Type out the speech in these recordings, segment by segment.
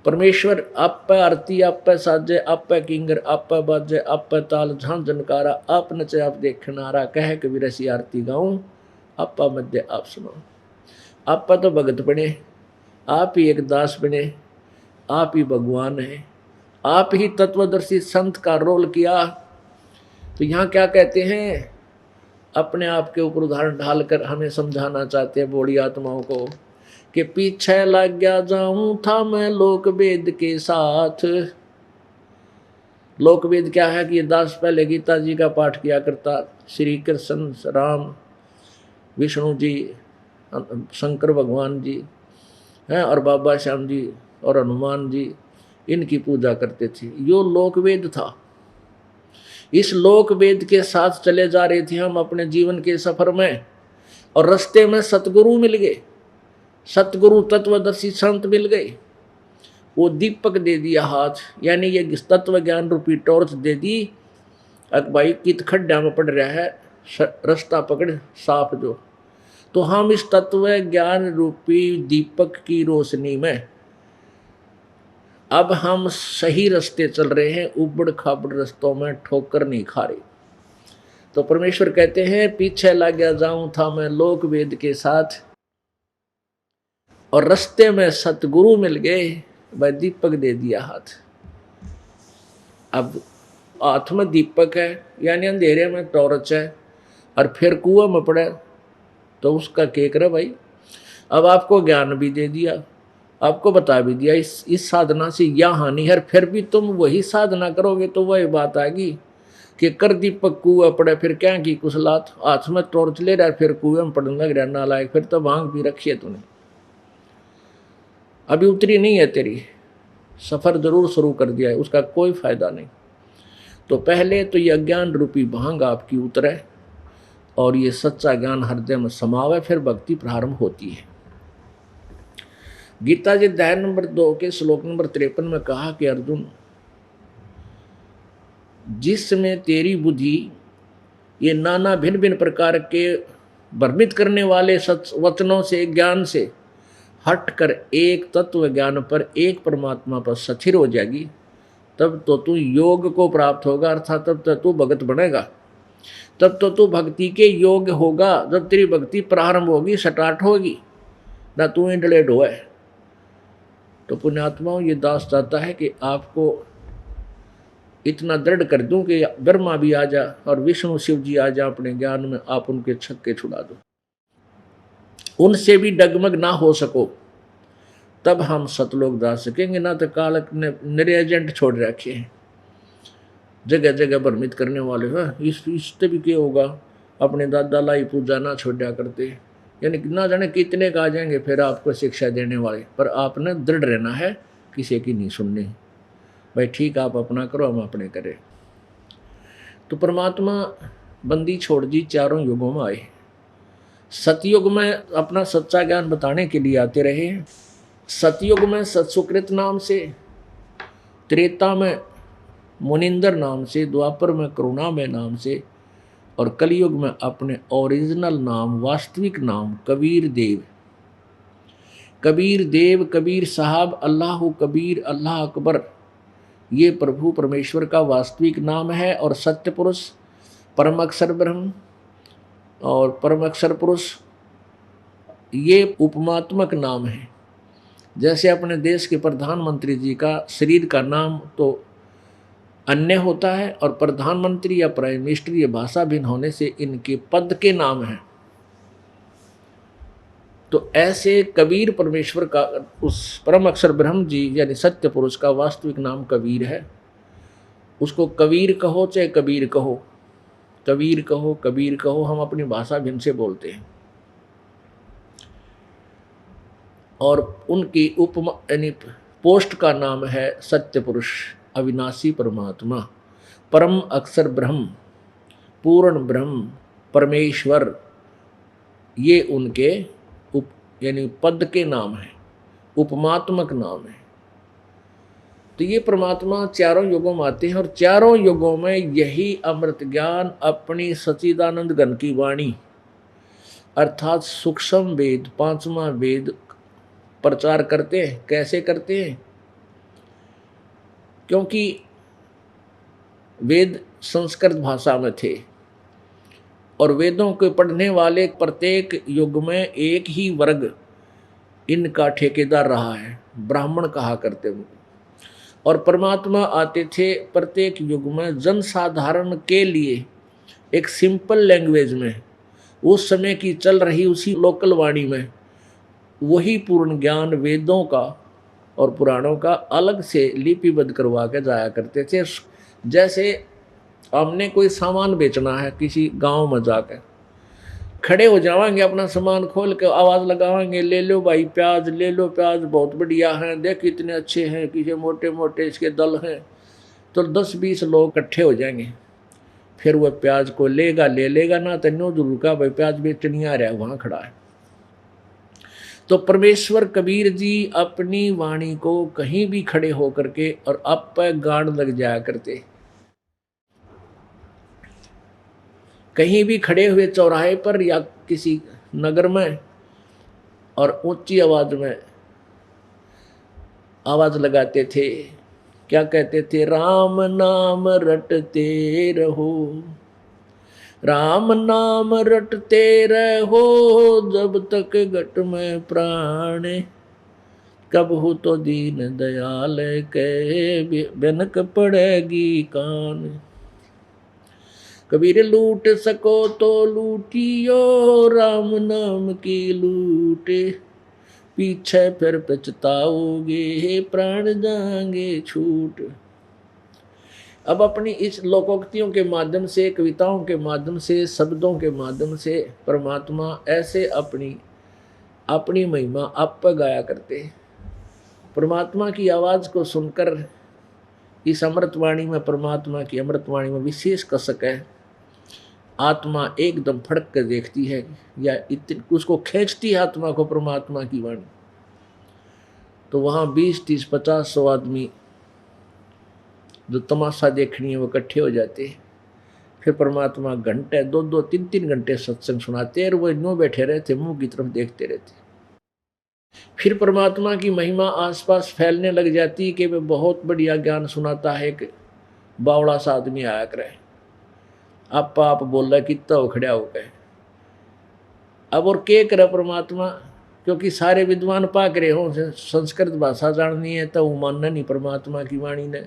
परमेश्वर आप पे आरती, आप पे साजे, आप पे किंगर, आप पे बाजे, आप पे ताल झां जनकारा, आप नचे आप देखनारा, कह कबीर ऐसी आरती गाऊं, आपा मध्य आप सुनाऊं। आपा तो भगत बने, आप ही एक दास बने, आप ही भगवान है, आप ही तत्वदर्शी संत का रोल किया। तो यहाँ क्या कहते हैं, अपने आप के ऊपर उदाहरण ढालकर हमें समझाना चाहते हैं बूढ़ी आत्माओं को कि पीछे लग गया जाऊं था मैं लोक वेद के साथ। लोक वेद क्या है कि ये दास पहले गीता जी का पाठ किया करता, श्री कृष्ण राम विष्णु जी शंकर भगवान जी हैं और बाबा श्याम जी और हनुमान जी, इनकी पूजा करते थे। यो लोक वेद था। इस लोक वेद के साथ चले जा रहे थे हम अपने जीवन के सफर में, और रास्ते में सतगुरु मिल गए, सतगुरु तत्वदर्शी संत मिल गए। वो दीपक दे दिया हाथ, यानी ये तत्व ज्ञान रूपी टॉर्च दे दी। अब भाई कित खड्डा में पड़ रहा है, रास्ता पकड़ साफ जो। तो हम इस तत्व ज्ञान रूपी दीपक की रोशनी में अब हम सही रास्ते चल रहे हैं, उबड़ खाबड़ रास्तों में ठोकर नहीं खा रहे। तो परमेश्वर कहते हैं पीछे लग गया जाऊं था मैं लोक वेद के साथ, और रास्ते में सतगुरु मिल गए, वह दीपक दे दिया हाथ। अब हाथ में दीपक है यानी अंधेरे में टॉर्च है, और फिर कुआं में पड़े तो उसका क्या करे भाई। अब आपको ज्ञान भी दे दिया, आपको बता भी दिया इस साधना से यह हानि है, फिर भी तुम वही साधना करोगे तो वही बात आएगी कि कर दीपक कुआं पड़े फिर क्या की कुशलात। हाथ में टॉर्च ले रहा है फिर कुएं में पड़ने लग रहा नालायक, फिर तो भांग भी रखी है तूने, अभी उतरी नहीं है तेरी, सफर जरूर शुरू कर दिया है, उसका कोई फायदा नहीं। तो पहले तो ये अज्ञान रूपी भांग आपकी उतरे और ये सच्चा ज्ञान हृदय में समावे, फिर भक्ति प्रारंभ होती है। गीता जी अध्याय नंबर 2 के श्लोक नंबर 53 में कहा कि अर्जुन, जिसमें तेरी बुद्धि ये नाना भिन्न भिन्न प्रकार के भ्रमित करने वाले वचनों से ज्ञान से हटकर एक तत्व ज्ञान पर, एक परमात्मा पर स्थिर हो जाएगी, तब तो तू योग को प्राप्त होगा, अर्थात तब तो तू भगत बनेगा, तब तो तू भक्ति के योग्य होगा। जब तेरी भक्ति प्रारंभ होगी, स्टार्ट होगी, ना तू इंटलेट हो है। तो पुण्यात्माओं, ये दास चाहता है कि आपको इतना दृढ़ कर दूं कि ब्रह्मा भी आ जा और विष्णु शिव जी आ जा अपने ज्ञान में, आप उनके छक्के छुड़ा दो, उनसे भी डगमग ना हो सको, तब हम सतलोक जा सकेंगे। ना तो कालक ने निरे एजेंट छोड़ रखे हैं जगह जगह भ्रमित करने वाले हैं। इससे भी क्या होगा, अपने दादा लाई पूजा ना छोड़ा करते, यानी ना जाने कितने का आ जाएंगे फिर आपको शिक्षा देने वाले, पर आपने दृढ़ रहना है, किसी की नहीं सुननी भाई। ठीक आप अपना करो, हम अपने करें। तो परमात्मा बंदी छोड़ दी, चारों युगों में आए। सतयुग में अपना सच्चा ज्ञान बताने के लिए आते रहे, सतयुग में सत्सुकृत नाम से, त्रेता में मुनिंदर नाम से, द्वापर में करुणामय नाम से, और कलयुग में अपने ओरिजिनल नाम, वास्तविक नाम कबीर देव। कबीर देव, कबीर साहब, अल्लाह कबीर, अल्लाह अकबर, ये प्रभु परमेश्वर का वास्तविक नाम है। और सत्य पुरुष, परम अक्षर ब्रह्म और परम अक्षर पुरुष, ये उपमात्मक नाम है। जैसे अपने देश के प्रधानमंत्री जी का शरीर का नाम तो अन्य होता है, और प्रधानमंत्री या प्राइम मिनिस्टर ये भाषा भिन्न होने से इनके पद के नाम हैं। तो ऐसे कबीर परमेश्वर का, उस परम अक्षर ब्रह्म जी यानी सत्य पुरुष का वास्तविक नाम कबीर है। उसको कबीर कहो चाहे कबीर कहो, कबीर कहो कबीर कहो, हम अपनी भाषा भिन्न से बोलते हैं। और उनकी उपमा यानी पोस्ट का नाम है सत्य पुरुष, अविनाशी परमात्मा, परम अक्षर ब्रह्म, पूर्ण ब्रह्म, परमेश्वर, ये उनके यानी पद के नाम है, उपमात्मक नाम है। तो ये परमात्मा चारों युगों में आते हैं, और चारों युगों में यही अमृत ज्ञान अपनी सच्चिदानंद घन की वाणी अर्थात सूक्ष्म वेद, पांचवा वेद प्रचार करते हैं। कैसे करते हैं? क्योंकि वेद संस्कृत भाषा में थे और वेदों के पढ़ने वाले प्रत्येक युग में एक ही वर्ग इनका ठेकेदार रहा है, ब्राह्मण कहा करते हैं। और परमात्मा आते थे प्रत्येक युग में जनसाधारण के लिए एक सिंपल लैंग्वेज में, उस समय की चल रही उसी लोकल वाणी में वही पूर्ण ज्ञान वेदों का और पुराणों का अलग से लिपिबद्ध करवा के जाया करते थे। जैसे हमने कोई सामान बेचना है, किसी गांव में जाकर खड़े हो जाएंगे, अपना सामान खोल के आवाज़ लगाएंगे, ले लो भाई प्याज, ले लो प्याज, बहुत बढ़िया हैं, देख इतने अच्छे हैं, किसी मोटे मोटे इसके दल हैं। तो 10-20 लोग इकट्ठे हो जाएंगे, फिर वह प्याज को लेगा, ले लेगा ना, तो न्यू जरूर का भाई प्याज बेचनी आ रहा है, वहाँ खड़ा है। तो परमेश्वर कबीर जी अपनी वाणी को कहीं भी खड़े होकर के और आप पे गाड़ लग जाया करते, कहीं भी खड़े हुए चौराहे पर या किसी नगर में, और ऊंची आवाज में आवाज लगाते थे। क्या कहते थे? राम नाम रटते रहो, राम नाम रटते रहो, जब तक घट में प्राण, कब हो तो दीन दयाल कहे, बिनक पड़ेगी कान। कबीर लूट सको तो लूटियो, राम नाम की लूटे, पीछे फिर पछताओगे, प्राण जाएंगे छूट। अब अपनी इस लोकोक्तियों के माध्यम से, कविताओं के माध्यम से, शब्दों के माध्यम से परमात्मा ऐसे अपनी अपनी महिमा आप पर गाया करते। परमात्मा की आवाज़ को सुनकर इस अमृतवाणी में, परमात्मा की अमृतवाणी में विशेष कसक है। आत्मा एकदम फड़क कर देखती है, या उसको खींचती है आत्मा को परमात्मा की वाणी। तो वहाँ 20, 30, 50, 100 आदमी जो तमाशा देखनी है वो इकट्ठे हो जाते। फिर परमात्मा घंटे 2-2, 3-3 घंटे सत्संग सुनाते, और वो यूँ बैठे रहते, मुंह की तरफ देखते रहते। फिर परमात्मा की महिमा आसपास फैलने लग जाती कि वे बहुत बढ़िया ज्ञान सुनाता है। एक बावड़ा सा आदमी आया करे, आप बोल रहा है कितना हो खड़ा हो गए। अब और के करे परमात्मा, क्योंकि सारे विद्वान पाक रहे हों, संस्कृत भाषा जाननी है तो वो मानना नहीं परमात्मा की वाणी ने,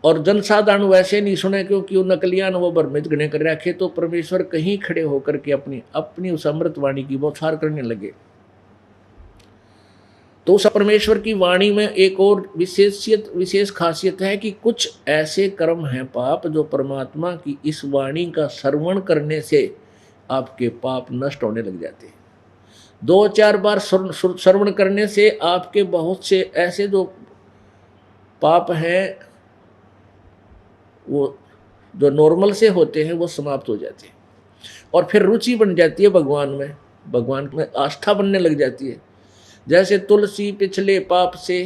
और जनसाधारण वैसे नहीं सुने क्योंकि वो नकलियान वो भ्रमित गणे कर रखे। तो परमेश्वर कहीं खड़े होकर के अपनी अपनी उस अमृत वाणी की बौछार करने लगे। तो उस परमेश्वर की वाणी में एक और विशेष खासियत है कि कुछ ऐसे कर्म हैं पाप, जो परमात्मा की इस वाणी का श्रवण करने से आपके पाप नष्ट होने लग जाते हैं। 2-4 बार श्रवण करने से आपके बहुत से ऐसे जो पाप हैं, वो जो नॉर्मल से होते हैं, वो समाप्त हो जाते हैं। और फिर रुचि बन जाती है भगवान में आस्था बनने लग जाती है। जैसे तुलसी पिछले पाप से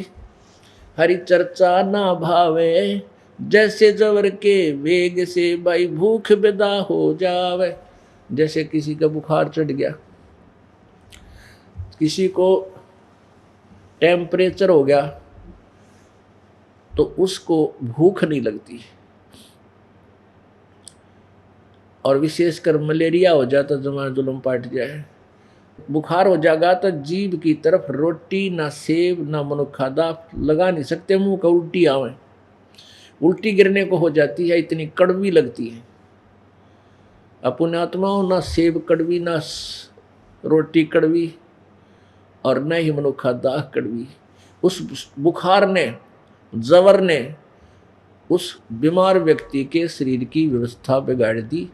हरि चर्चा ना भावे, जैसे जवर के वेग से भाई भूख बेदा हो जावे। जैसे किसी का बुखार चढ़ गया, किसी को टेम्परेचर हो गया, तो उसको भूख नहीं लगती, और विशेषकर मलेरिया हो जाता, जमा जुलम पाट जाए, बुखार हो जाएगा तो जीभ की तरफ रोटी ना सेब ना मनुखादा लगा नहीं सकते, मुंह का उल्टी आवे, उल्टी गिरने को हो जाती है, इतनी कड़वी लगती है। अपने आत्माओं ना सेब कड़वी, ना रोटी कड़वी, और न ही मनुखादा कड़वी। उस बुखार ने, जवर ने उस बीमार व्यक्ति के शरीर की व्यवस्था बिगाड़ दी,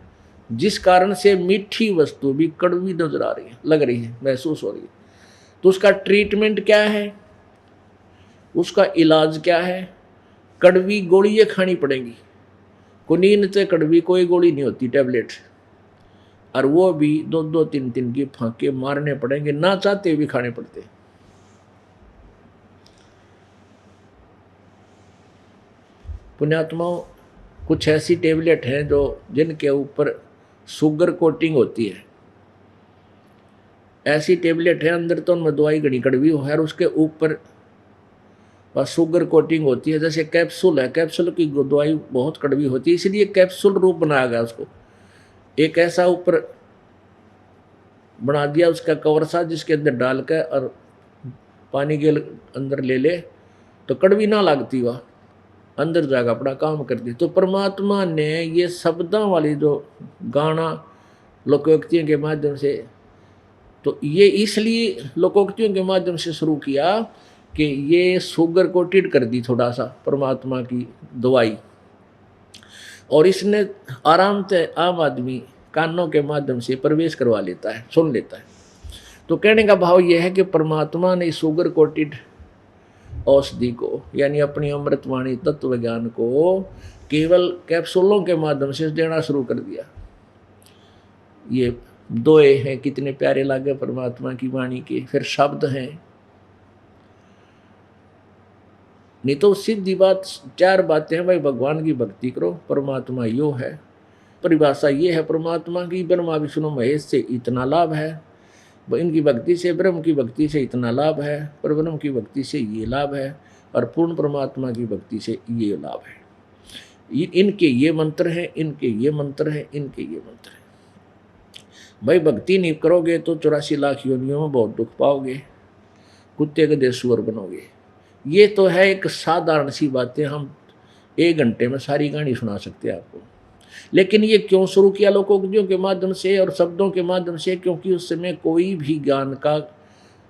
जिस कारण से मीठी वस्तु भी कड़वी नजर आ रही है, लग रही है, महसूस हो रही है। तो उसका ट्रीटमेंट क्या है, उसका इलाज क्या है? कड़वी गोलियां खानी पड़ेंगी। कुनीन से कड़वी कोई गोली नहीं होती, टैबलेट, और वो भी 2-2, 3-3 की फांके मारने पड़ेंगे, ना चाहते भी खाने पड़ते। पुण्यात्माओं, कुछ ऐसी टेबलेट हैं जो जिनके ऊपर शुगर कोटिंग होती है। ऐसी टेबलेट है अंदर तो उनमें दवाई घनी कड़वी हो है, और उसके ऊपर वह शुगर कोटिंग होती है। जैसे कैप्सूल है, कैप्सूल की दवाई बहुत कड़वी होती है, इसलिए कैप्सूल रूप बनाया गया उसको। एक ऐसा ऊपर बना दिया उसका कवर सा, जिसके अंदर डाल कर और पानी के अंदर ले ले तो कड़वी ना लगती, वह अंदर जाकर अपना काम करती। तो परमात्मा ने ये शब्दों वाली जो गाना लोकोक्तियों के माध्यम से, तो ये इसलिए लोकोक्तियों के माध्यम से शुरू किया कि ये शुगर को टिड कर दी थोड़ा सा परमात्मा की दवाई, और इसने आराम से आम आदमी कानों के माध्यम से प्रवेश करवा लेता है, सुन लेता है। तो कहने का भाव यह है कि परमात्मा ने शुगर कोटेड औषधि को, यानी अपनी अमृतवाणी तत्व ज्ञान को केवल कैप्सूलों के माध्यम से देना शुरू कर दिया। ये दोए हैं, कितने प्यारे लागे परमात्मा की वाणी के, फिर शब्द हैं। नहीं तो सीधी बात, चार बातें हैं भाई, भगवान की भक्ति करो, परमात्मा यो है। परिभाषा ये है परमात्मा की, ब्रह्मा विष्णु महेश से इतना लाभ है, इनकी भक्ति से, ब्रह्म की भक्ति से इतना लाभ है, पर ब्रह्म की भक्ति से ये लाभ है, और पूर्ण परमात्मा की भक्ति से ये लाभ है। इनके ये मंत्र हैं, इनके ये मंत्र हैं, इनके ये मंत्र हैं। भाई भक्ति नहीं करोगे तो 84 लाख योनियों में बहुत दुख पाओगे, कुत्ते के देशवर बनोगे। ये तो है एक साधारण सी बातें, हम 1 घंटे में सारी कहानी सुना सकते हैं आपको। लेकिन ये क्यों शुरू किया लोकोक्तियों के माध्यम से और शब्दों के माध्यम से? क्योंकि उस समय कोई भी ज्ञान का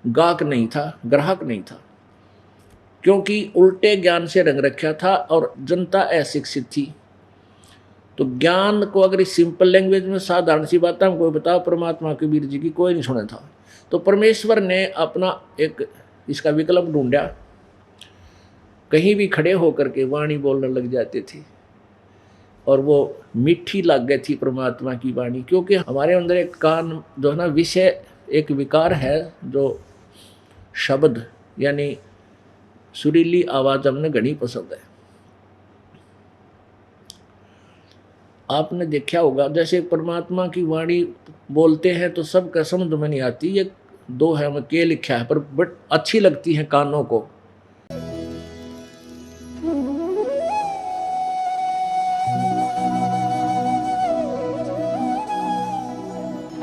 गाहक नहीं था, ग्राहक नहीं था, क्योंकि उल्टे ज्ञान से रंग रखा था और जनता अशिक्षित थी। तो ज्ञान को अगर इस सिंपल लैंग्वेज में साधारण सी बात हमको बताओ, परमात्मा कबीर जी की कोई नहीं सुना था। तो परमेश्वर ने अपना एक इसका विकल्प ढूंढा, कहीं भी खड़े होकर के वाणी बोलने लग जाते थे, और वो मीठी लग गई थी परमात्मा की वाणी। क्योंकि हमारे अंदर एक कान जो है ना, विषय एक विकार है, जो शब्द यानी सुरीली आवाज़ हमने घनी पसंद है। आपने देखा होगा, जैसे परमात्मा की वाणी बोलते हैं तो सबका समझ में नहीं आती, ये दो है में के लिखा है, पर बट अच्छी लगती है कानों को।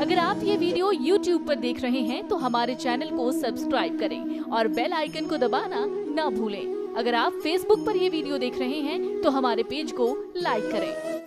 अगर आप ये वीडियो YouTube पर देख रहे हैं तो हमारे चैनल को सब्सक्राइब करें और बेल आइकन को दबाना ना भूलें। अगर आप Facebook पर ये वीडियो देख रहे हैं तो हमारे पेज को लाइक करें।